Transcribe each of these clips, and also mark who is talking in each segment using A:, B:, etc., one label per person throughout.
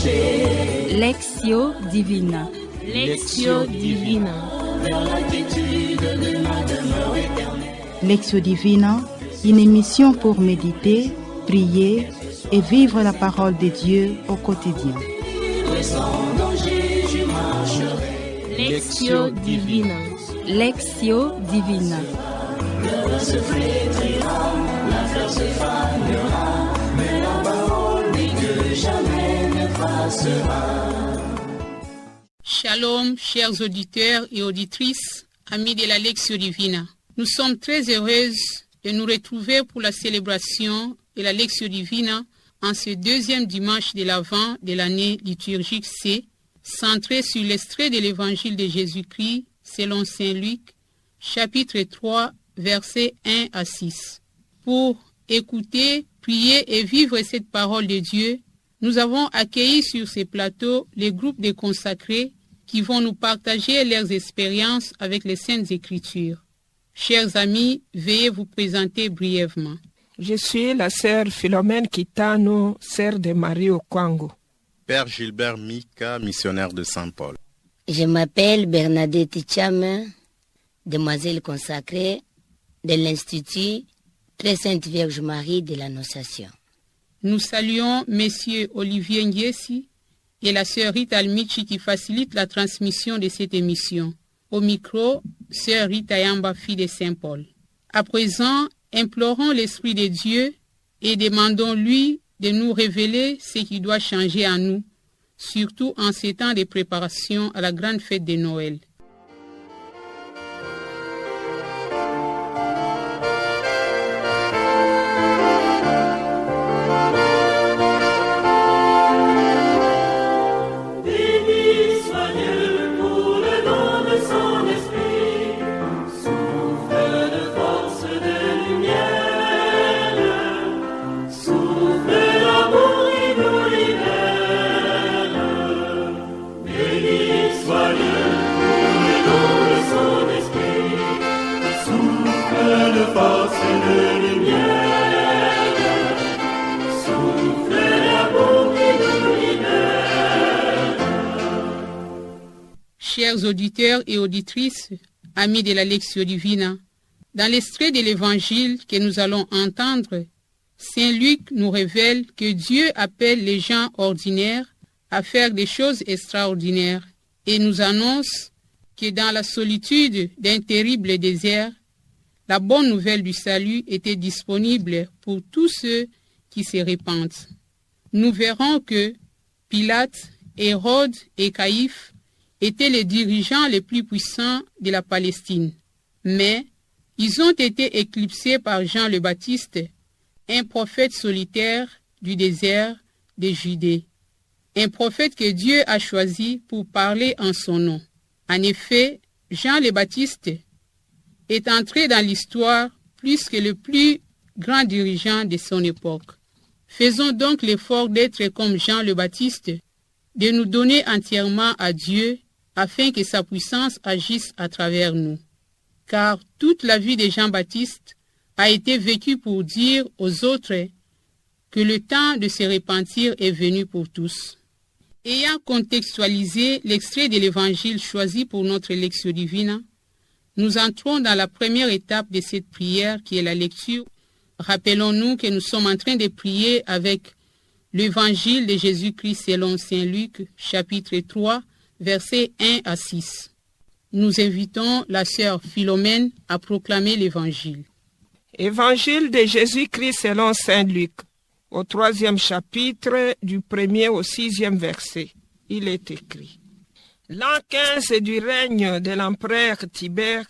A: Lectio Divina.
B: Lectio Divina.
C: Lectio Divina, une émission pour méditer, prier et vivre la parole de Dieu au quotidien.
B: Lectio Divina.
A: Lectio Divina.
D: Shalom, chers auditeurs et auditrices, amis de la Lectio Divina. Nous sommes très heureuses de nous retrouver pour la célébration de la Lectio Divina en ce deuxième dimanche de l'Avent de l'année liturgique C, centré sur l'extrait de l'Évangile de Jésus-Christ selon Saint Luc, chapitre 3, versets 1 à 6. Pour écouter, prier et vivre cette parole de Dieu, nous avons accueilli sur ces plateaux les groupes de consacrés qui vont nous partager leurs expériences avec les Saintes Écritures. Chers amis, veuillez vous présenter brièvement.
E: Je suis la sœur Philomène Kitano, sœur de Marie au Congo.
F: Père Gilbert Mika, missionnaire de Saint-Paul.
G: Je m'appelle Bernadette Tcham, demoiselle consacrée de l'Institut Très Sainte Vierge Marie de l'Annonciation.
D: Nous saluons Messieurs Olivier Ndiesi et la sœur Rita Almichi qui facilite la transmission de cette émission. Au micro, sœur Rita Yamba, fille de Saint-Paul. À présent, implorons l'Esprit de Dieu et demandons-lui de nous révéler ce qui doit changer en nous, surtout en ces temps de préparation à la grande fête de Noël. Chers auditeurs et auditrices, amis de la Lectio Divina, dans l'extrait de l'Évangile que nous allons entendre, Saint Luc nous révèle que Dieu appelle les gens ordinaires à faire des choses extraordinaires et nous annonce que dans la solitude d'un terrible désert, la bonne nouvelle du salut était disponible pour tous ceux qui se répandent. Nous verrons que Pilate, Hérode et Caïphe étaient les dirigeants les plus puissants de la Palestine. Mais ils ont été éclipsés par Jean le Baptiste, un prophète solitaire du désert de Judée. Un prophète que Dieu a choisi pour parler en son nom. En effet, Jean le Baptiste est entré dans l'histoire plus que le plus grand dirigeant de son époque. Faisons donc l'effort d'être comme Jean le Baptiste, de nous donner entièrement à Dieu afin que sa puissance agisse à travers nous. Car toute la vie de Jean-Baptiste a été vécue pour dire aux autres que le temps de se repentir est venu pour tous. Ayant contextualisé l'extrait de l'Évangile choisi pour notre Lectio Divina, nous entrons dans la première étape de cette prière qui est la lecture. Rappelons-nous que nous sommes en train de prier avec l'Évangile de Jésus-Christ selon Saint Luc, chapitre 3, versets 1 à 6. Nous invitons la sœur Philomène à proclamer l'Évangile.
E: Évangile de Jésus-Christ selon Saint Luc, au 3e chapitre, du 1er au 6e verset. Il est écrit. L'an 15 du règne de l'empereur Tibère,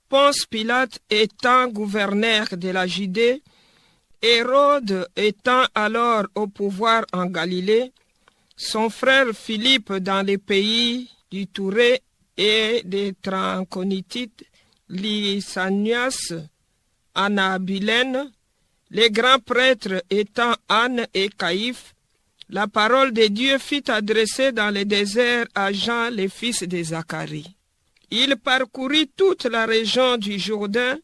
E: Ponce Pilate étant gouverneur de la Judée, Hérode étant alors au pouvoir en Galilée, son frère Philippe dans les pays du Touré et des Trachonites, Lysanias, Anabilène, les grands prêtres étant Anne et Caïphe, la parole de Dieu fut adressée dans le désert à Jean, le fils de Zacharie. Il parcourut toute la région du Jourdain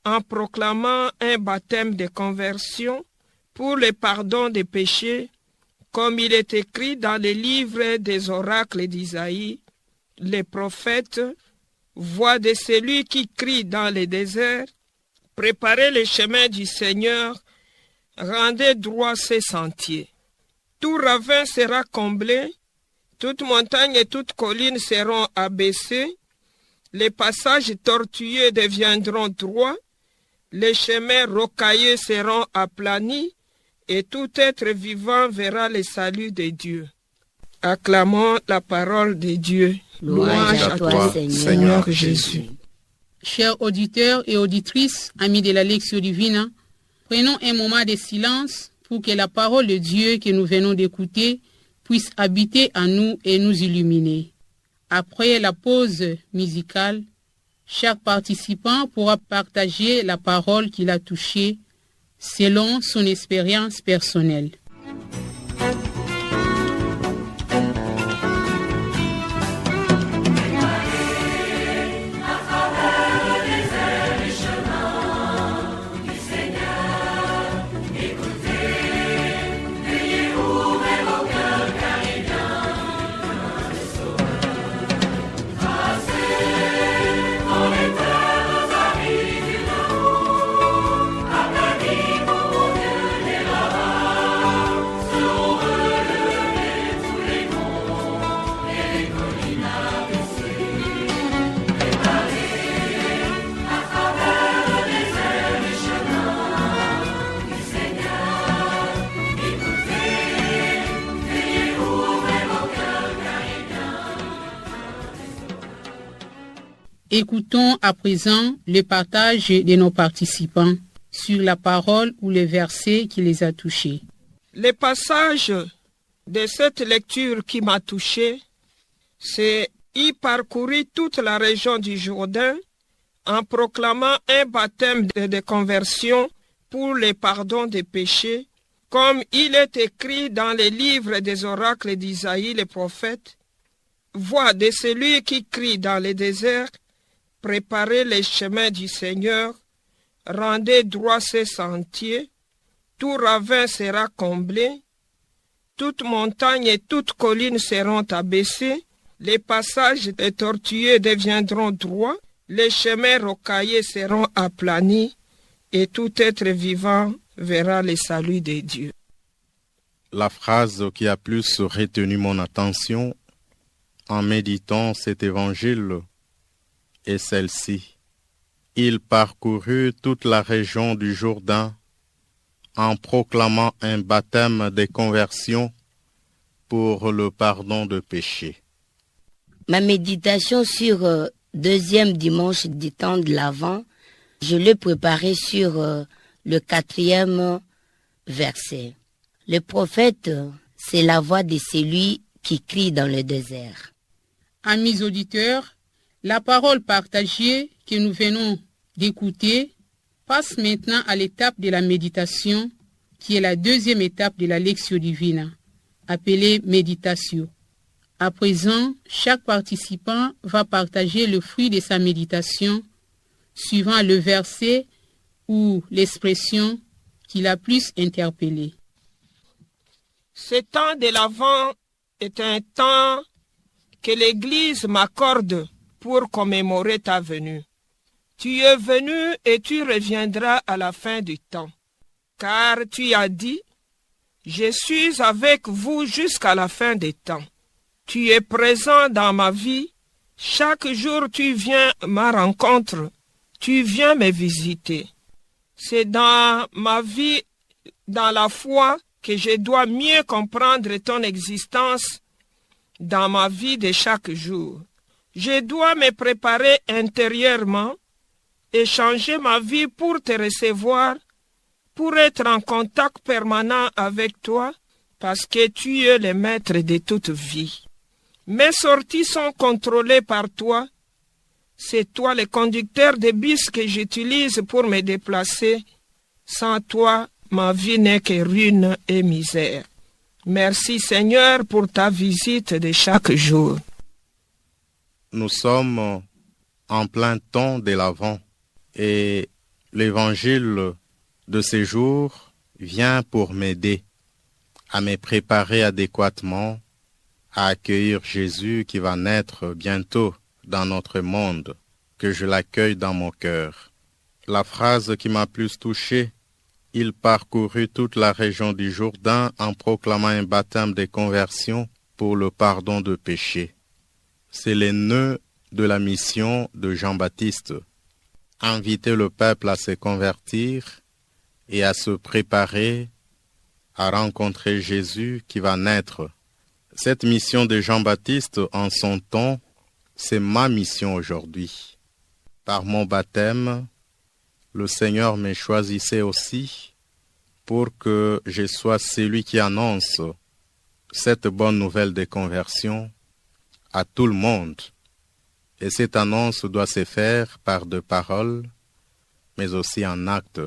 E: en proclamant un baptême de conversion pour le pardon des péchés, comme il est écrit dans les livres des oracles d'Isaïe, les prophètes, voix de celui qui crie dans les déserts, préparez les chemins du Seigneur, rendez droit ses sentiers. Tout ravin sera comblé, toute montagne et toute colline seront abaissées, les passages tortueux deviendront droits, les chemins rocailleux seront aplanis, et tout être vivant verra le salut de Dieu. Acclamons la parole de Dieu.
G: Louange à toi, Seigneur Jésus.
D: Chers auditeurs et auditrices, amis de la Lectio Divina, prenons un moment de silence pour que la parole de Dieu que nous venons d'écouter puisse habiter en nous et nous illuminer. Après la pause musicale, chaque participant pourra partager la parole qu'il a touchée selon son expérience personnelle. Écoutons à présent le partage de nos participants sur la parole ou le verset qui les a touchés.
E: Le passage de cette lecture qui m'a touché, c'est y parcourir toute la région du Jourdain en proclamant un baptême de conversion pour le pardon des péchés, comme il est écrit dans les livres des oracles d'Isaïe le prophète. Voix de celui qui crie dans les déserts, préparez les chemins du Seigneur, rendez droit ses sentiers, tout ravin sera comblé, toute montagne et toute colline seront abaissées, les passages des tortueux deviendront droits, les chemins rocailleux seront aplanis, et tout être vivant verra le salut de Dieu.
F: La phrase qui a plus retenu mon attention en méditant cet évangile est celle-ci. Il parcourut toute la région du Jourdain en proclamant un baptême de conversion pour le pardon de péchés.
G: Ma méditation sur deuxième dimanche du temps de l'Avent, je l'ai préparée sur le 4e verset. Le prophète, c'est la voix de celui qui crie dans le désert.
D: Amis auditeurs, la parole partagée que nous venons d'écouter passe maintenant à l'étape de la méditation, qui est la deuxième étape de la Lectio Divina, appelée méditation. À présent, chaque participant va partager le fruit de sa méditation suivant le verset ou l'expression qui l'a plus interpellé.
E: Ce temps de l'Avent est un temps que l'Église m'accorde pour commémorer ta venue. Tu es venu et tu reviendras à la fin du temps. Car tu as dit, je suis avec vous jusqu'à la fin des temps. Tu es présent dans ma vie. Chaque jour tu viens à ma rencontre. Tu viens me visiter. C'est dans ma vie, dans la foi, que je dois mieux comprendre ton existence dans ma vie de chaque jour. Je dois me préparer intérieurement et changer ma vie pour te recevoir, pour être en contact permanent avec toi, parce que tu es le maître de toute vie. Mes sorties sont contrôlées par toi. C'est toi le conducteur des bus que j'utilise pour me déplacer. Sans toi, ma vie n'est que ruine et misère. Merci Seigneur pour ta visite de chaque jour.
F: Nous sommes en plein temps de l'Avent et l'évangile de ces jours vient pour m'aider à me préparer adéquatement à accueillir Jésus qui va naître bientôt dans notre monde, que je l'accueille dans mon cœur. La phrase qui m'a plus touché, il parcourut toute la région du Jourdain en proclamant un baptême de conversion pour le pardon de péchés. C'est le nœud de la mission de Jean-Baptiste. Inviter le peuple à se convertir et à se préparer à rencontrer Jésus qui va naître. Cette mission de Jean-Baptiste en son temps, c'est ma mission aujourd'hui. Par mon baptême, le Seigneur me choisissait aussi pour que je sois celui qui annonce cette bonne nouvelle de conversion à tout le monde. Et cette annonce doit se faire par de paroles, mais aussi en actes,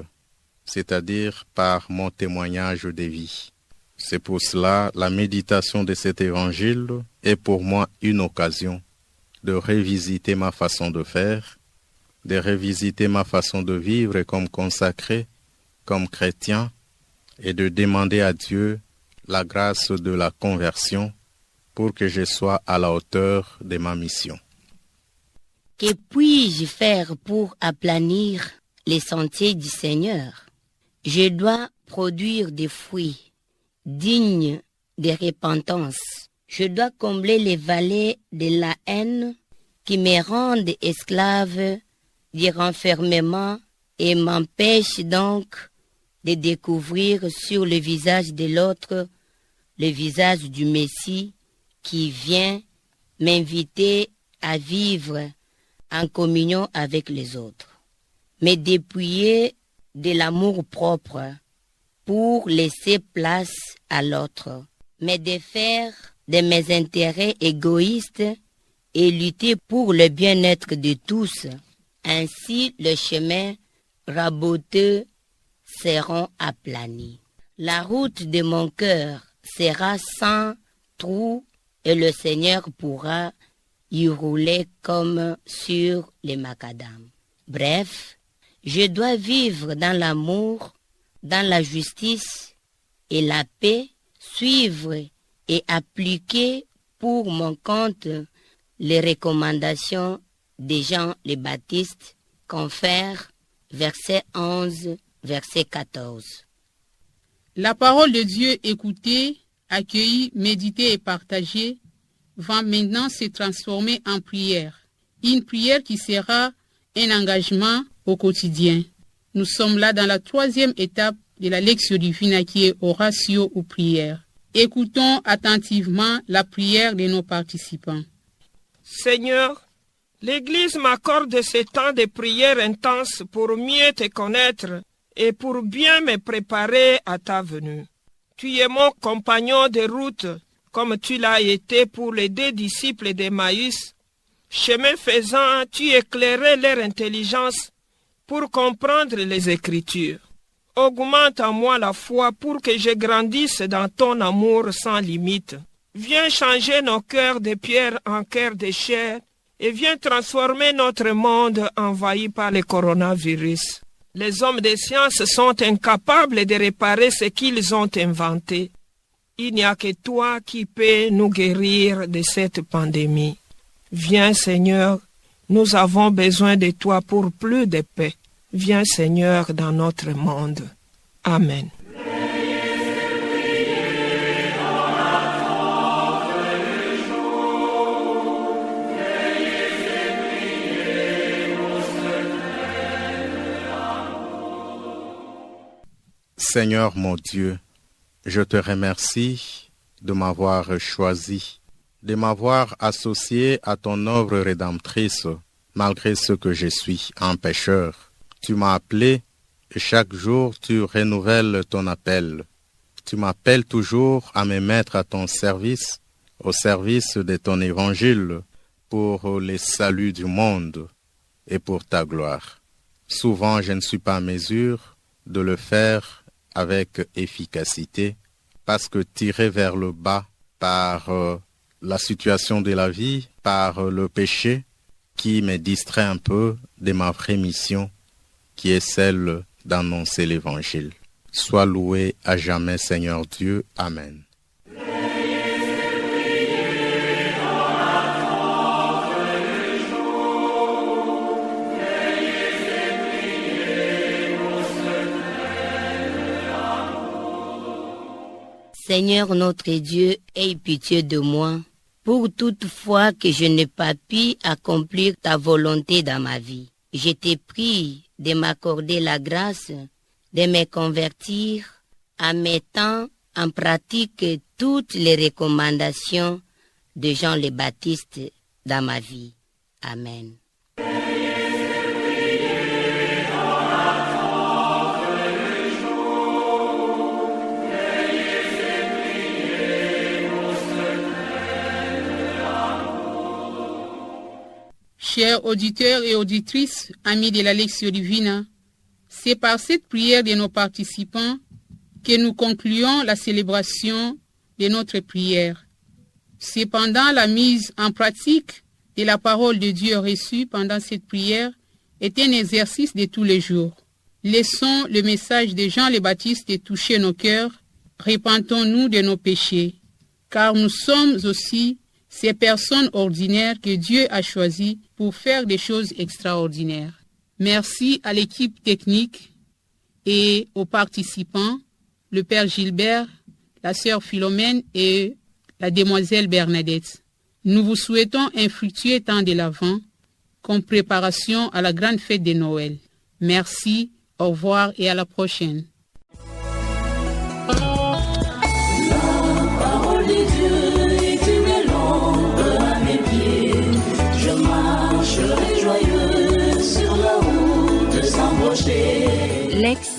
F: c'est-à-dire par mon témoignage de vie. C'est pour cela la méditation de cet évangile est pour moi une occasion de revisiter ma façon de faire, de revisiter ma façon de vivre comme consacré, comme chrétien, et de demander à Dieu la grâce de la conversion pour que je sois à la hauteur de ma mission.
G: Que puis-je faire pour aplanir les sentiers du Seigneur? Je dois produire des fruits dignes de repentance. Je dois combler les vallées de la haine qui me rendent esclave du renfermement et m'empêchent donc de découvrir sur le visage de l'autre le visage du Messie qui vient m'inviter à vivre en communion avec les autres. Me dépouiller de l'amour propre pour laisser place à l'autre. Me défaire de mes intérêts égoïstes et lutter pour le bien-être de tous. Ainsi, le chemin raboteux seront aplanis. La route de mon cœur sera sans trou et le Seigneur pourra y rouler comme sur les macadams. Bref, je dois vivre dans l'amour, dans la justice et la paix, suivre et appliquer pour mon compte les recommandations de Jean le Baptiste, confère verset 11, verset 14.
D: La parole de Dieu écoutée, accueillie, méditée et partagée va maintenant se transformer en prière. Une prière qui sera un engagement au quotidien. Nous sommes là dans la 3e étape de la Lectio Divina qui est oratio ou prière. Écoutons attentivement la prière de nos participants.
E: Seigneur, l'Église m'accorde ce temps de prière intense pour mieux te connaître et pour bien me préparer à ta venue. Tu es mon compagnon de route, comme tu l'as été pour les 2 disciples d'Emmaüs. Chemin faisant, tu éclairais leur intelligence pour comprendre les Écritures. Augmente en moi la foi pour que je grandisse dans ton amour sans limite. Viens changer nos cœurs de pierre en cœurs de chair et viens transformer notre monde envahi par le coronavirus. Les hommes de science sont incapables de réparer ce qu'ils ont inventé. Il n'y a que toi qui peux nous guérir de cette pandémie. Viens Seigneur, nous avons besoin de toi pour plus de paix. Viens Seigneur dans notre monde. Amen.
F: Seigneur mon Dieu, je te remercie de m'avoir choisi, de m'avoir associé à ton œuvre rédemptrice, malgré ce que je suis, un pécheur. Tu m'as appelé et chaque jour tu renouvelles ton appel. Tu m'appelles toujours à me mettre à ton service, au service de ton évangile, pour le salut du monde et pour ta gloire. Souvent je ne suis pas en mesure de le faire avec efficacité, parce que tiré vers le bas par la situation de la vie, par le péché, qui me distrait un peu de ma vraie mission, qui est celle d'annoncer l'Évangile. Sois loué à jamais, Seigneur Dieu. Amen.
G: Seigneur notre Dieu, aie pitié de moi, pour toute fois que je n'ai pas pu accomplir ta volonté dans ma vie. Je te prie de m'accorder la grâce de me convertir en mettant en pratique toutes les recommandations de Jean le Baptiste dans ma vie. Amen.
D: Chers auditeurs et auditrices, amis de la Lectio Divina, c'est par cette prière de nos participants que nous concluons la célébration de notre prière. Cependant, la mise en pratique de la parole de Dieu reçue pendant cette prière est un exercice de tous les jours. Laissons le message de Jean le Baptiste toucher nos cœurs, repentons-nous de nos péchés, car nous sommes aussi ces personnes ordinaires que Dieu a choisies pour faire des choses extraordinaires. Merci à l'équipe technique et aux participants, le Père Gilbert, la Sœur Philomène et la Demoiselle Bernadette. Nous vous souhaitons un fructueux temps de l'Avent comme préparation à la grande fête de Noël. Merci, au revoir et à la prochaine.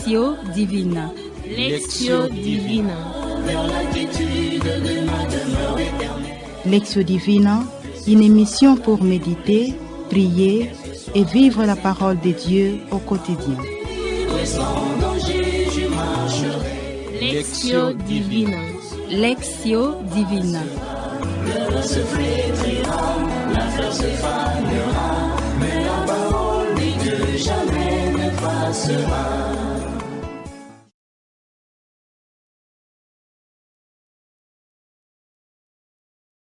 A: Lectio Divina.
B: Lectio Divina.
C: Lectio Divina, une émission pour méditer, prier et vivre la parole de Dieu au quotidien.
B: Lectio Divina.
A: Lectio Divina.
H: Se flétrira, la fleur se fanera, mais la parole de Dieu jamais ne passera.